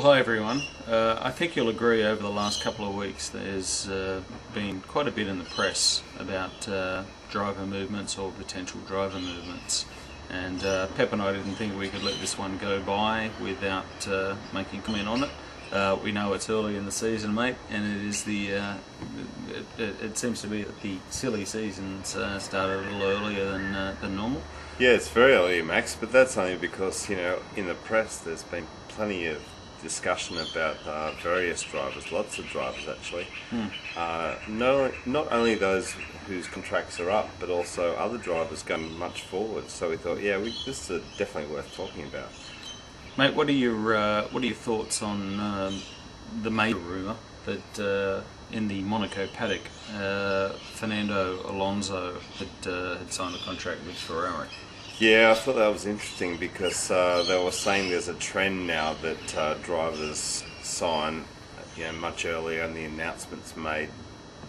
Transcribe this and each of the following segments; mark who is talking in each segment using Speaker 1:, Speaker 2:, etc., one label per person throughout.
Speaker 1: hi everyone. I think you'll agree over the last couple of weeks there's been quite a bit in the press about driver movements or potential driver movements, and Pep and I didn't think we could let this one go by without making a comment on it. We know it's early in the season, mate, and it is it seems to be that the silly season's started a little earlier than normal.
Speaker 2: Yeah, it's very early, Max, but that's only because, in the press there's been plenty of discussion about various drivers, lots of drivers actually. Not only those whose contracts are up, but also other drivers going much forward. So we thought, this is definitely worth talking about.
Speaker 1: Mate, what are your thoughts on the major rumour that in the Monaco paddock, Fernando Alonso had signed a contract with Ferrari?
Speaker 2: Yeah, I thought that was interesting because they were saying there's a trend now that drivers sign, much earlier, and the announcement's made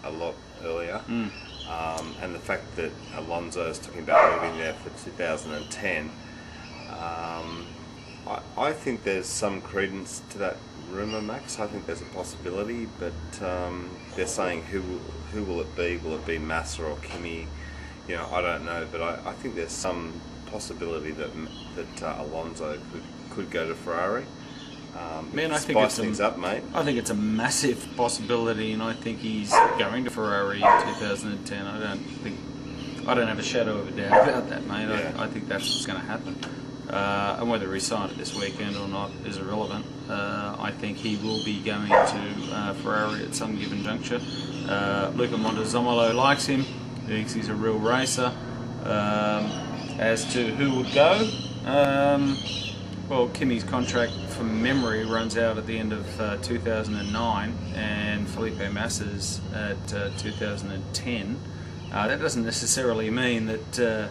Speaker 2: a lot earlier. And the fact that Alonso is talking about moving there for 2010, I think there's some credence to that rumour, Max. I think there's a possibility, but they're saying who will it be? Will it be Massa or Kimi? I don't know, but I think there's some possibility that Alonso could go to Ferrari.
Speaker 1: Man, I think
Speaker 2: spice things up, mate.
Speaker 1: I think it's a massive possibility, and I think he's going to Ferrari in 2010. I don't have a shadow of a doubt about that, mate.
Speaker 2: Yeah.
Speaker 1: I think that's what's going to happen. And whether he signed it this weekend or not is irrelevant. I think he will be going to Ferrari at some given juncture. Luca Montezemolo likes him. He thinks he's a real racer. As to who would go, well, Kimi's contract from memory runs out at the end of 2009, and Felipe Massa's at 2010. That doesn't necessarily mean that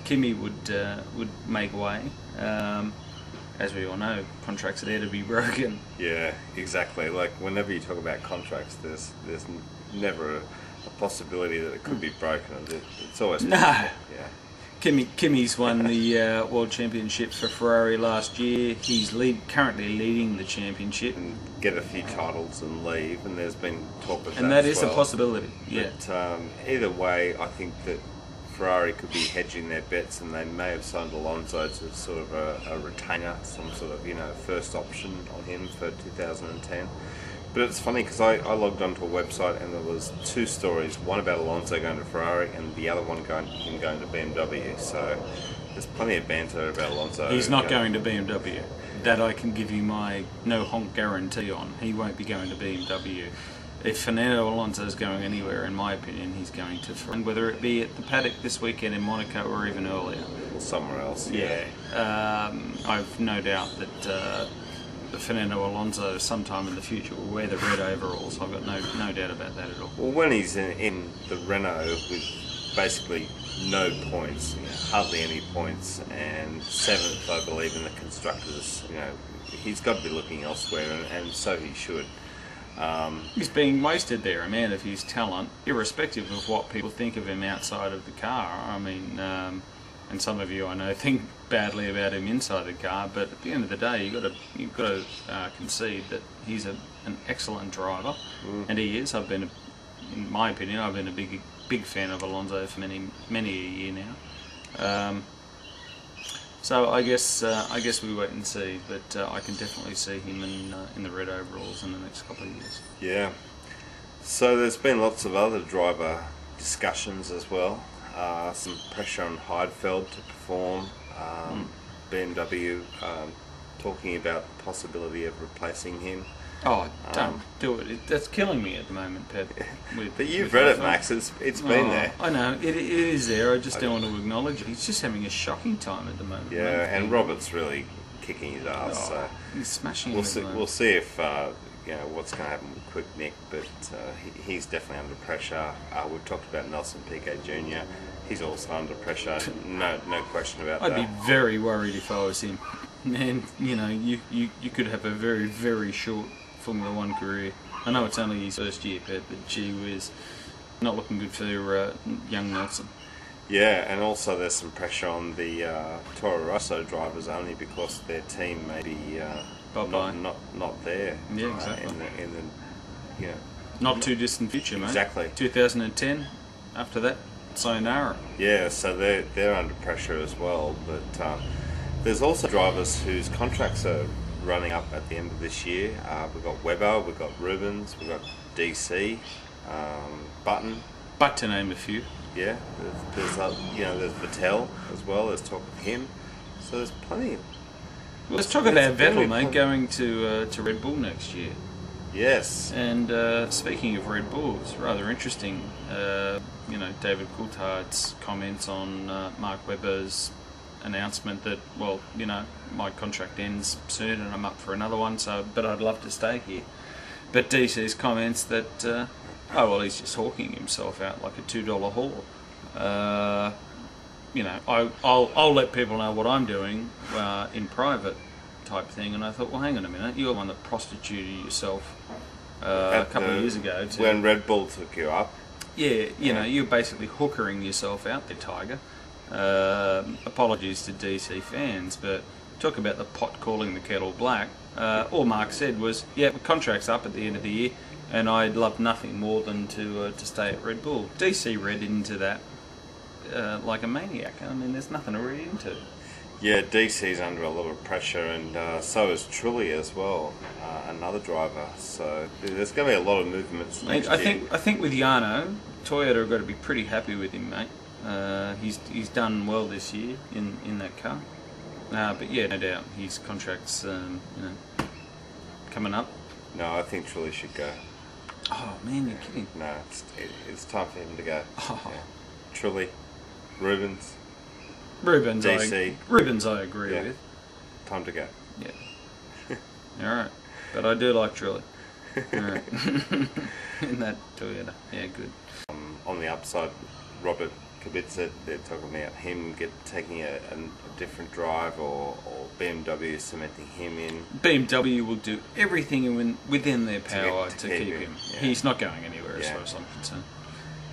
Speaker 1: Kimi would make way. As we all know, contracts are there to be broken.
Speaker 2: Yeah, exactly. Like whenever you talk about contracts, there's never a possibility that it could be broken. It's always
Speaker 1: no.
Speaker 2: Yeah.
Speaker 1: Kimi's won the World Championship for Ferrari last year. He's currently leading the championship.
Speaker 2: And get a few titles and leave, and there's been talk of that.
Speaker 1: And that
Speaker 2: as
Speaker 1: is
Speaker 2: well.
Speaker 1: a possibility. Yeah.
Speaker 2: But either way, I think that Ferrari could be hedging their bets, and they may have signed Alonso to sort of a retainer, some sort of first option on him for 2010. But it's funny because I logged onto a website and there was two stories, one about Alonso going to Ferrari and the other one him going to BMW. So there's plenty of banter about Alonso.
Speaker 1: He's not going to BMW. That I can give you my no honk guarantee on. He won't be going to BMW. If Fernando Alonso is going anywhere, in my opinion, he's going to Ferrari. Whether it be at the paddock this weekend in Monaco or even earlier.
Speaker 2: Or somewhere else.
Speaker 1: Yeah. I've no doubt that Fernando Alonso sometime in the future will wear the red overalls. I've got no doubt about that at all.
Speaker 2: Well, when he's in the Renault with basically no points, hardly any points, and 7th, I believe, in the constructors, he's got to be looking elsewhere, and so he should.
Speaker 1: He's being wasted there, a man of his talent, irrespective of what people think of him outside of the car. I mean, and some of you I know think badly about him inside the car, but at the end of the day, you've got to concede that he's an excellent driver, and he is. In my opinion, I've been a big fan of Alonso for many a year now. So I guess we wait and see, but I can definitely see him in the red overalls in the next couple of years.
Speaker 2: Yeah. So there's been lots of other driver discussions as well. Some pressure on Heidfeld to perform. BMW talking about the possibility of replacing him.
Speaker 1: Oh, don't do it. That's killing me at the moment, Pep.
Speaker 2: But you've read it, Max. It's been there.
Speaker 1: I know. It is there. I just don't want to acknowledge it. He's just having a shocking time at the moment.
Speaker 2: Yeah,
Speaker 1: mate.
Speaker 2: And Robert's really kicking his ass. So
Speaker 1: he's smashing
Speaker 2: we'll
Speaker 1: him
Speaker 2: see.
Speaker 1: at the
Speaker 2: We'll see if what's going to happen with Quick Nick, but he's definitely under pressure. We've talked about Nelson Piquet Jr. He's also under pressure. No question about that.
Speaker 1: I'd be very worried if I was him. And you could have a very, very short Formula One career. I know it's only his first year, Pep, but gee whiz, not looking good for young Nelson.
Speaker 2: Yeah, and also there's some pressure on the Toro Rosso drivers only because their team may be
Speaker 1: bye-bye.
Speaker 2: not there.
Speaker 1: Yeah, exactly.
Speaker 2: In the you know.
Speaker 1: Not too distant future, mate.
Speaker 2: Exactly.
Speaker 1: 2010. After that, sayonara.
Speaker 2: Yeah, so they're under pressure as well. But there's also drivers whose contracts are running up at the end of this year. We've got Webber, we've got Rubens, we've got DC, Button.
Speaker 1: But to name a few.
Speaker 2: Yeah, there's there's Vettel as well. There's talk of him. So there's plenty.
Speaker 1: Well, let's talk about Vettel, mate, going to Red Bull next year.
Speaker 2: Yes.
Speaker 1: And speaking of Red Bull, it's rather interesting. David Coulthard's comments on Mark Webber's announcement that, my contract ends soon and I'm up for another one. But I'd love to stay here. But DC's comments that, he's just hawking himself out like a $2 haul. I'll let people know what I'm doing in private type thing. And I thought, well, hang on a minute, you're the one that prostituted yourself a couple of years ago.
Speaker 2: When Red Bull took you up.
Speaker 1: Yeah, you're basically hookering yourself out there, Tiger. Apologies to DC fans, but talk about the pot calling the kettle black. All Mark said was, the contract's up at the end of the year, and I'd love nothing more than to stay at Red Bull. DC read into that like a maniac. I mean, there's nothing to read into.
Speaker 2: Yeah, DC's under a lot of pressure, and so is Trulli as well, another driver. So there's going to be a lot of movements next year.
Speaker 1: I think with Yano, Toyota have got to be pretty happy with him, mate. He's done well this year in that car. But yeah, no doubt his contract's coming up.
Speaker 2: No, I think Trulli should go.
Speaker 1: Oh man, you're kidding.
Speaker 2: No, it's time for him to go.
Speaker 1: Oh.
Speaker 2: Yeah. Trulli, Rubens,
Speaker 1: Rubens, I agree with.
Speaker 2: Time to go.
Speaker 1: Yeah. All right, but I do like Trulli. All right. In that Toyota, yeah, good.
Speaker 2: On the upside, Robert Kubica, they're talking about him taking a different drive, or BMW cementing him in.
Speaker 1: BMW will do everything within their power to keep him.
Speaker 2: Yeah.
Speaker 1: He's not going anywhere as far as I'm concerned.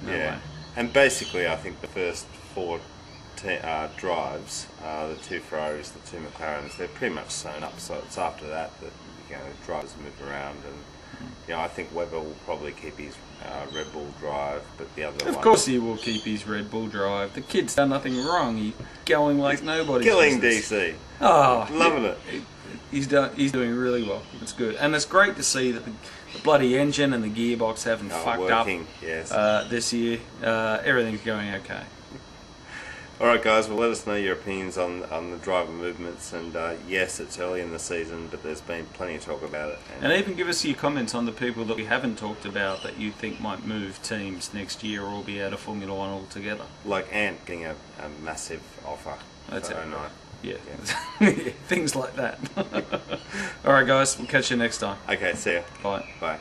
Speaker 1: No way.
Speaker 2: And basically, I think the first four drives, the two Ferraris, the two McLarens, they're pretty much sewn up. So it's after that drivers move around, and I think Webber will probably keep his Red Bull drive, but the other
Speaker 1: Of course he will keep his Red Bull drive. The kid's done nothing wrong. He's going like nobody.
Speaker 2: Killing DC.
Speaker 1: Oh,
Speaker 2: loving it.
Speaker 1: He's doing really well. It's good, and it's great to see that the bloody engine and the gearbox haven't fucked
Speaker 2: working,
Speaker 1: up
Speaker 2: yes.
Speaker 1: this year. Everything's going okay.
Speaker 2: All right, guys. Well, let us know your opinions on the driver movements. And yes, it's early in the season, but there's been plenty of talk about it.
Speaker 1: And even give us your comments on the people that we haven't talked about that you think might move teams next year or be out of Formula One altogether.
Speaker 2: Like Ant getting a massive offer.
Speaker 1: That's it.
Speaker 2: Right.
Speaker 1: Yeah. Things like that. All right, guys. We'll catch you next time.
Speaker 2: Okay. See ya.
Speaker 1: Bye.
Speaker 2: Bye.